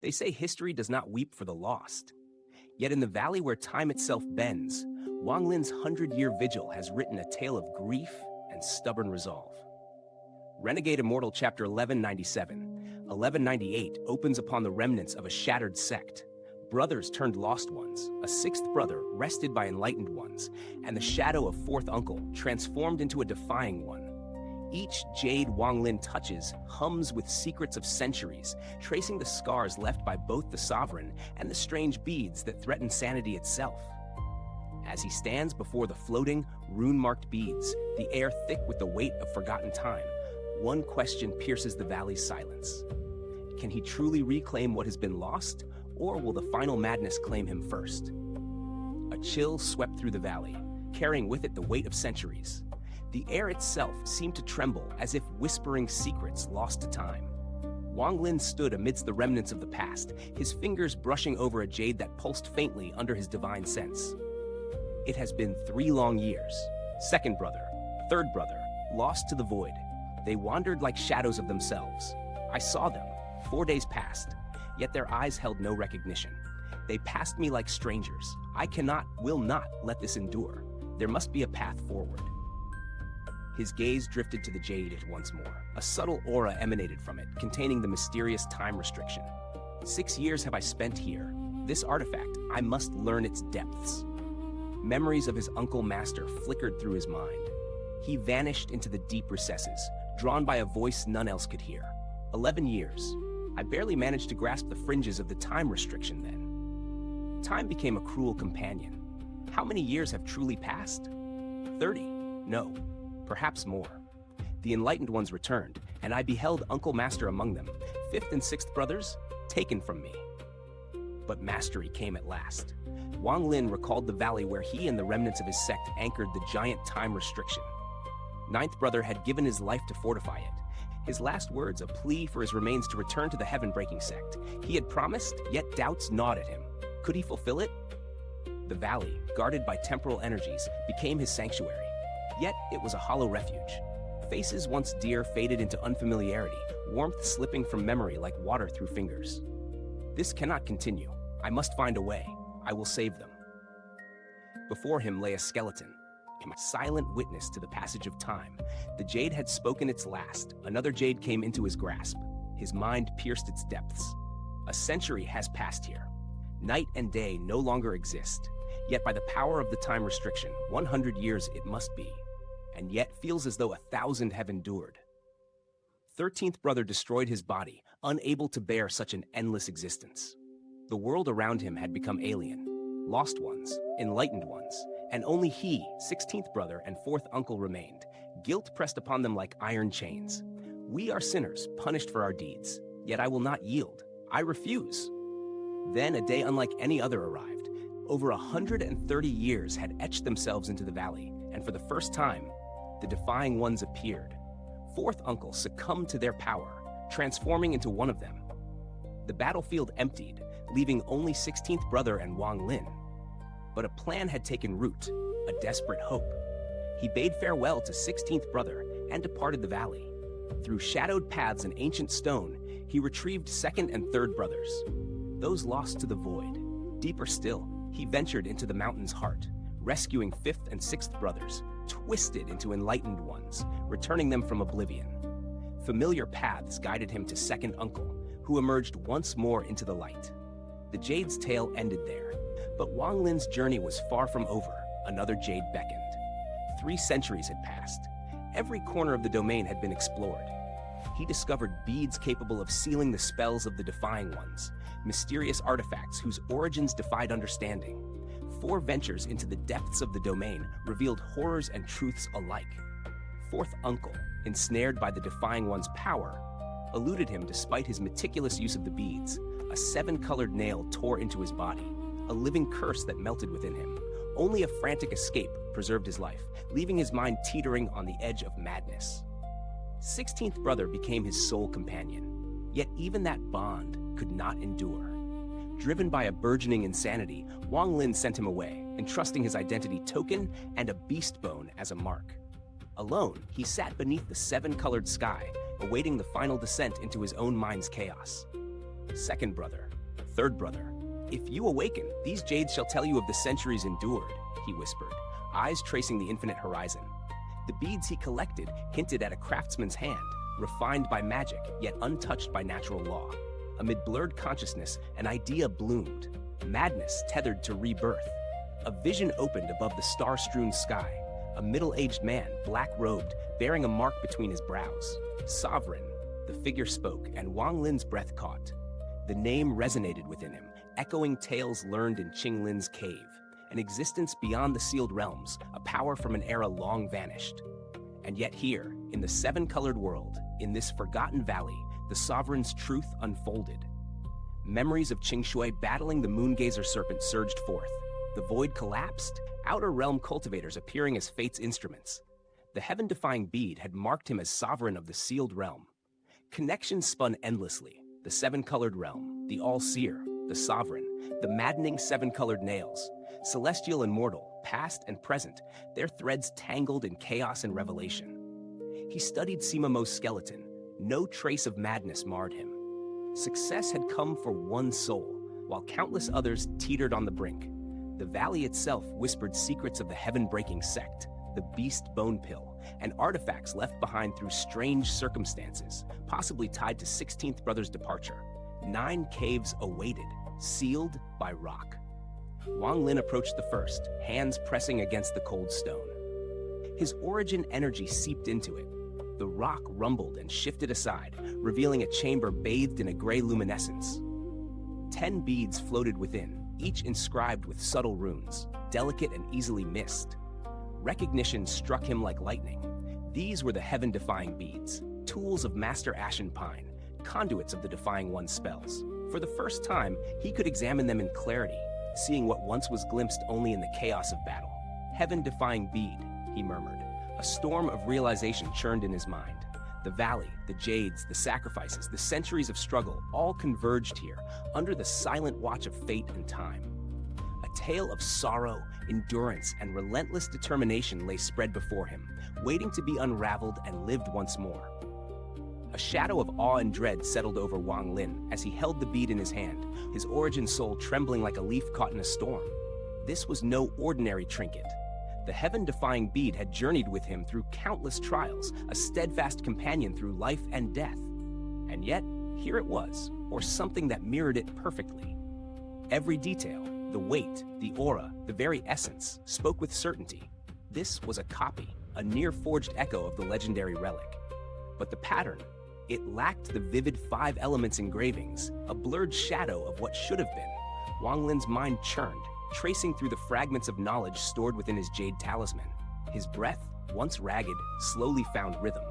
They say history does not weep for the lost. Yet in the valley where time itself bends, Wang Lin's 100-year vigil has written a tale of grief and stubborn resolve. Renegade Immortal Chapter 1197, 1198 opens upon the remnants of a shattered sect, brothers turned lost ones, a sixth brother wrested by Enlightened Ones, and the shadow of fourth uncle transformed into a Defying One. Each jade Wang Lin touches hums with secrets of centuries, tracing the scars left by both the sovereign and the strange beads that threaten sanity itself. As he stands before the floating, rune-marked beads, the air thick with the weight of forgotten time, one question pierces the valley's silence. Can he truly reclaim what has been lost, or will the final madness claim him first? A chill swept through the valley, carrying with it the weight of centuries. The air itself seemed to tremble as if whispering secrets lost to time. Wang Lin stood amidst the remnants of the past, his fingers brushing over a jade that pulsed faintly under his divine sense. It has been 3 long years. Second brother, third brother, lost to the void. They wandered like shadows of themselves. I saw them. 4 days passed, yet their eyes held no recognition. They passed me like strangers. I cannot, will not let this endure. There must be a path forward. His gaze drifted to the jade once more. A subtle aura emanated from it, containing the mysterious time restriction. 6 years have I spent here. This artifact, I must learn its depths. Memories of his uncle master flickered through his mind. He vanished into the deep recesses, drawn by a voice none else could hear. 11 years. I barely managed to grasp the fringes of the time restriction then. Time became a cruel companion. How many years have truly passed? 30? No. Perhaps more. The Enlightened Ones returned, and I beheld Uncle Master among them, 5th and 6th brothers, taken from me. But mastery came at last. Wang Lin recalled the valley where he and the remnants of his sect anchored the giant time restriction. 9th brother had given his life to fortify it. His last words a plea for his remains to return to the heaven-breaking sect. He had promised, yet doubts gnawed at him. Could he fulfill it? The valley, guarded by temporal energies, became his sanctuary. Yet it was a hollow refuge. Faces once dear faded into unfamiliarity, warmth slipping from memory like water through fingers. This cannot continue. I must find a way. I will save them. Before him lay a skeleton, a silent witness to the passage of time. The jade had spoken its last. Another jade came into his grasp. His mind pierced its depths. A century has passed here. Night and day no longer exist. Yet by the power of the time restriction, 100 years it must be. And yet feels as though 1,000 have endured. 13th brother destroyed his body, unable to bear such an endless existence. The world around him had become alien. Lost ones, enlightened ones, and only he, 16th brother and 4th uncle remained, guilt pressed upon them like iron chains. We are sinners, punished for our deeds, yet I will not yield. I refuse. Then a day unlike any other arrived. Over 130 years had etched themselves into the valley, and for the first time, the Defying Ones appeared. 4th uncle succumbed to their power, transforming into one of them. The battlefield emptied, leaving only 16th brother and Wang Lin. But a plan had taken root, a desperate hope. He bade farewell to 16th brother and departed the valley. Through shadowed paths and ancient stone, he retrieved 2nd and 3rd brothers, those lost to the void. Deeper still, he ventured into the mountain's heart, rescuing 5th and 6th brothers, twisted into Enlightened Ones, returning them from oblivion. Familiar paths guided him to 2nd uncle, who emerged once more into the light. The jade's tale ended there, but Wang Lin's journey was far from over. Another jade beckoned. 3 centuries had passed. Every corner of the domain had been explored. He discovered beads capable of sealing the spells of the Defying Ones, mysterious artifacts whose origins defied understanding. 4 ventures into the depths of the domain revealed horrors and truths alike. 4th uncle, ensnared by the Defying One's power, eluded him despite his meticulous use of the beads. A 7-colored nail tore into his body, a living curse that melted within him. Only a frantic escape preserved his life, leaving his mind teetering on the edge of madness. 16th brother became his sole companion, yet even that bond could not endure. Driven by a burgeoning insanity, Wang Lin sent him away, entrusting his identity token and a beast bone as a mark. Alone, he sat beneath the 7-colored sky, awaiting the final descent into his own mind's chaos. 2nd brother, third brother. "If you awaken, these jades shall tell you of the centuries endured," he whispered, eyes tracing the infinite horizon. The beads he collected hinted at a craftsman's hand, refined by magic, yet untouched by natural law. Amid blurred consciousness, an idea bloomed, madness tethered to rebirth. A vision opened above the star-strewn sky, a middle-aged man, black-robed, bearing a mark between his brows. "Sovereign," the figure spoke, and Wang Lin's breath caught. The name resonated within him, echoing tales learned in Qing Lin's cave, an existence beyond the sealed realms, a power from an era long vanished. And yet here, in the seven-colored world, in this forgotten valley, the sovereign's truth unfolded. Memories of Xianxia battling the moongazer serpent surged forth. The void collapsed, outer realm cultivators appearing as fate's instruments. The heaven-defying bead had marked him as sovereign of the sealed realm. Connections spun endlessly: the seven-colored realm, the all-seer, the sovereign, the maddening seven-colored nails. Celestial and mortal, past and present, their threads tangled in chaos and revelation. He studied Simamo's skeleton. No trace of madness marred him. Success had come for one soul, while countless others teetered on the brink. The valley itself whispered secrets of the heaven-breaking sect, the beast bone pill, and artifacts left behind through strange circumstances, possibly tied to 16th Brother's departure. 9 caves awaited, sealed by rock. Wang Lin approached the first, hands pressing against the cold stone. His origin energy seeped into it. The rock rumbled and shifted aside, revealing a chamber bathed in a gray luminescence. 10 beads floated within, each inscribed with subtle runes, delicate and easily missed. Recognition struck him like lightning. These were the heaven-defying beads, tools of Master Ashen Pine, conduits of the Defying One spells. For the first time, he could examine them in clarity, seeing what once was glimpsed only in the chaos of battle. "Heaven-defying bead," he murmured. A storm of realization churned in his mind. The valley, the jades, the sacrifices, the centuries of struggle, all converged here, under the silent watch of fate and time. A tale of sorrow, endurance, and relentless determination lay spread before him, waiting to be unraveled and lived once more. A shadow of awe and dread settled over Wang Lin as he held the bead in his hand, his origin soul trembling like a leaf caught in a storm. This was no ordinary trinket. The heaven-defying bead had journeyed with him through countless trials, a steadfast companion through life and death. And yet, here it was, or something that mirrored it perfectly. Every detail, the weight, the aura, the very essence, spoke with certainty. This was a copy, a near-forged echo of the legendary relic. But the pattern, it lacked the vivid 5 elements engravings, a blurred shadow of what should have been. Wang Lin's mind churned, tracing through the fragments of knowledge stored within his jade talisman. His breath, once ragged, slowly found rhythm.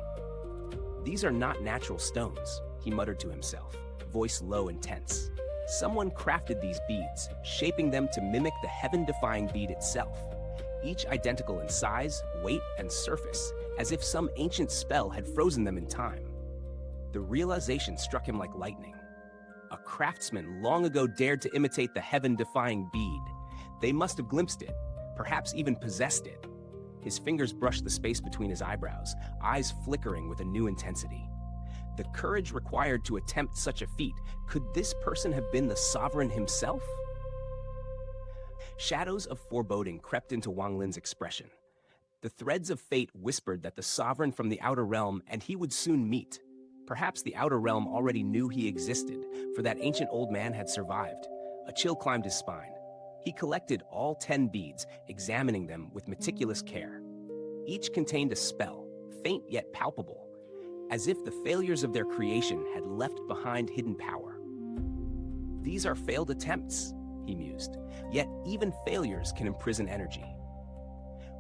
"These are not natural stones," he muttered to himself, voice low and tense. Someone crafted these beads, shaping them to mimic the heaven-defying bead itself, each identical in size, weight, and surface, as if some ancient spell had frozen them in time. The realization struck him like lightning. A craftsman long ago dared to imitate the heaven-defying bead. They must have glimpsed it, perhaps even possessed it. His fingers brushed the space between his eyebrows, eyes flickering with a new intensity. The courage required to attempt such a feat, could this person have been the sovereign himself? Shadows of foreboding crept into Wang Lin's expression. The threads of fate whispered that the sovereign from the outer realm and he would soon meet. Perhaps the outer realm already knew he existed, for that ancient old man had survived. A chill climbed his spine. He collected all 10 beads, examining them with meticulous care. Each contained a spell, faint yet palpable, as if the failures of their creation had left behind hidden power. "These are failed attempts," he mused, "yet even failures can imprison energy."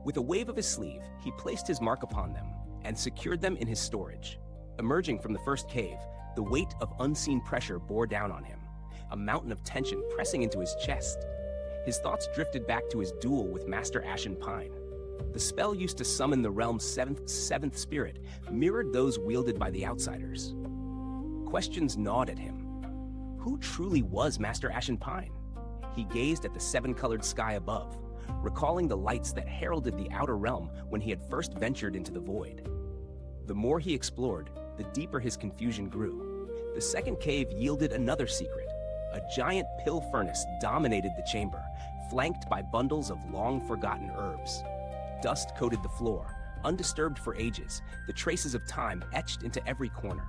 With a wave of his sleeve, he placed his mark upon them and secured them in his storage. Emerging from the first cave, the weight of unseen pressure bore down on him, a mountain of tension pressing into his chest. His thoughts drifted back to his duel with Master Ashen Pine. The spell used to summon the realm's seventh spirit mirrored those wielded by the outsiders. Questions gnawed at him. Who truly was Master Ashen Pine? He gazed at the 7-colored sky above, recalling the lights that heralded the outer realm when he had first ventured into the void. The more he explored, the deeper his confusion grew. The second cave yielded another secret, A giant pill furnace dominated the chamber, flanked by bundles of long-forgotten herbs. Dust coated the floor, undisturbed for ages, the traces of time etched into every corner.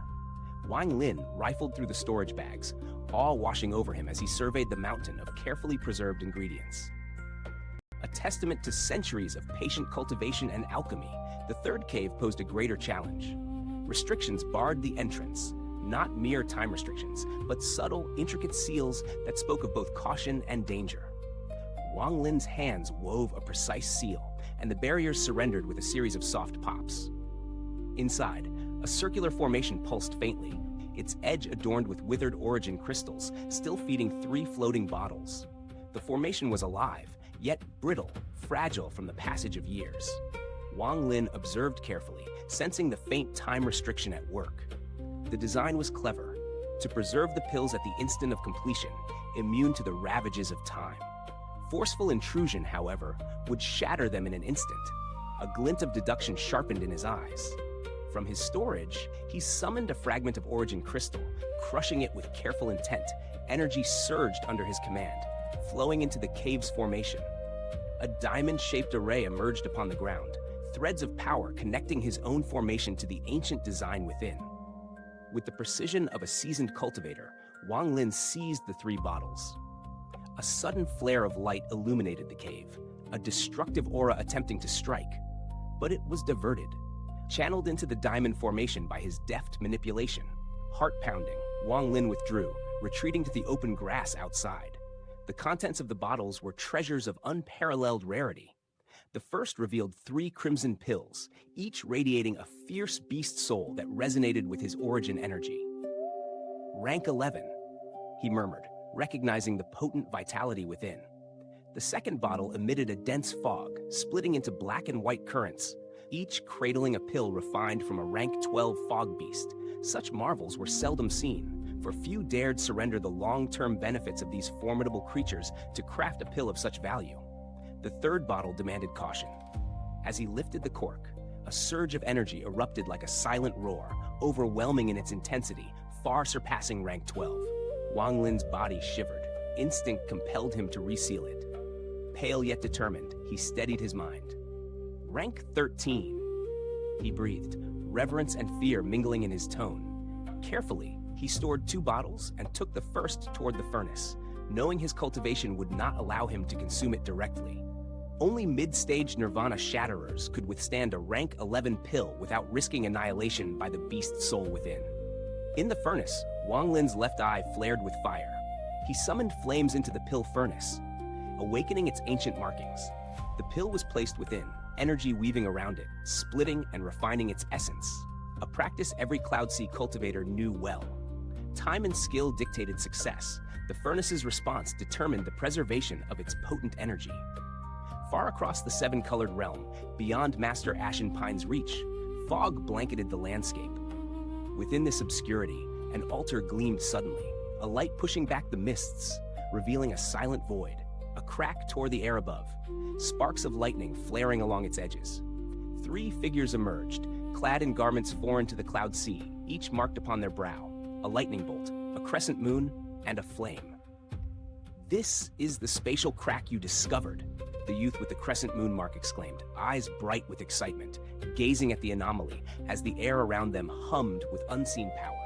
Wang Lin rifled through the storage bags, awe washing over him as he surveyed the mountain of carefully preserved ingredients. A testament to centuries of patient cultivation and alchemy, the third cave posed a greater challenge. Restrictions barred the entrance, not mere time restrictions, but subtle, intricate seals that spoke of both caution and danger. Wang Lin's hands wove a precise seal, and the barriers surrendered with a series of soft pops. Inside, a circular formation pulsed faintly, its edge adorned with withered origin crystals, still feeding 3 floating bottles. The formation was alive, yet brittle, fragile from the passage of years. Wang Lin observed carefully, sensing the faint time restriction at work. The design was clever, to preserve the pills at the instant of completion, immune to the ravages of time. Forceful intrusion, however, would shatter them in an instant. A glint of deduction sharpened in his eyes. From his storage, he summoned a fragment of origin crystal, crushing it with careful intent. Energy surged under his command, flowing into the cave's formation. A diamond-shaped array emerged upon the ground, threads of power connecting his own formation to the ancient design within. With the precision of a seasoned cultivator, Wang Lin seized the 3 bottles. A sudden flare of light illuminated the cave, a destructive aura attempting to strike. But it was diverted, channeled into the diamond formation by his deft manipulation. Heart-pounding, Wang Lin withdrew, retreating to the open grass outside. The contents of the bottles were treasures of unparalleled rarity. The first revealed 3 crimson pills, each radiating a fierce beast soul that resonated with his origin energy. "Rank 11, he murmured, recognizing the potent vitality within. The second bottle emitted a dense fog, splitting into black and white currents, each cradling a pill refined from a rank 12 fog beast. Such marvels were seldom seen, for few dared surrender the long-term benefits of these formidable creatures to craft a pill of such value. The third bottle demanded caution. As he lifted the cork, a surge of energy erupted like a silent roar, overwhelming in its intensity, far surpassing rank 12. Wang Lin's body shivered. Instinct compelled him to reseal it. Pale yet determined, he steadied his mind. "Rank 13, he breathed, reverence and fear mingling in his tone. Carefully, he stored 2 bottles and took the first toward the furnace, knowing his cultivation would not allow him to consume it directly. Only mid-stage nirvana shatterers could withstand a rank 11 pill without risking annihilation by the beast soul within. In the furnace, Wang Lin's left eye flared with fire. He summoned flames into the pill furnace, awakening its ancient markings. The pill was placed within, energy weaving around it, splitting and refining its essence. A practice every Cloudsea cultivator knew well. Time and skill dictated success. The furnace's response determined the preservation of its potent energy. Far across the 7-colored realm, beyond Master Ashen Pine's reach, fog blanketed the landscape. Within this obscurity, an altar gleamed suddenly, a light pushing back the mists, revealing a silent void. A crack tore the air above, sparks of lightning flaring along its edges. 3 figures emerged, clad in garments foreign to the Cloudsea, each marked upon their brow, a lightning bolt, a crescent moon, and a flame. "This is the spatial crack you discovered," the youth with the crescent moon mark exclaimed, eyes bright with excitement, gazing at the anomaly as the air around them hummed with unseen power.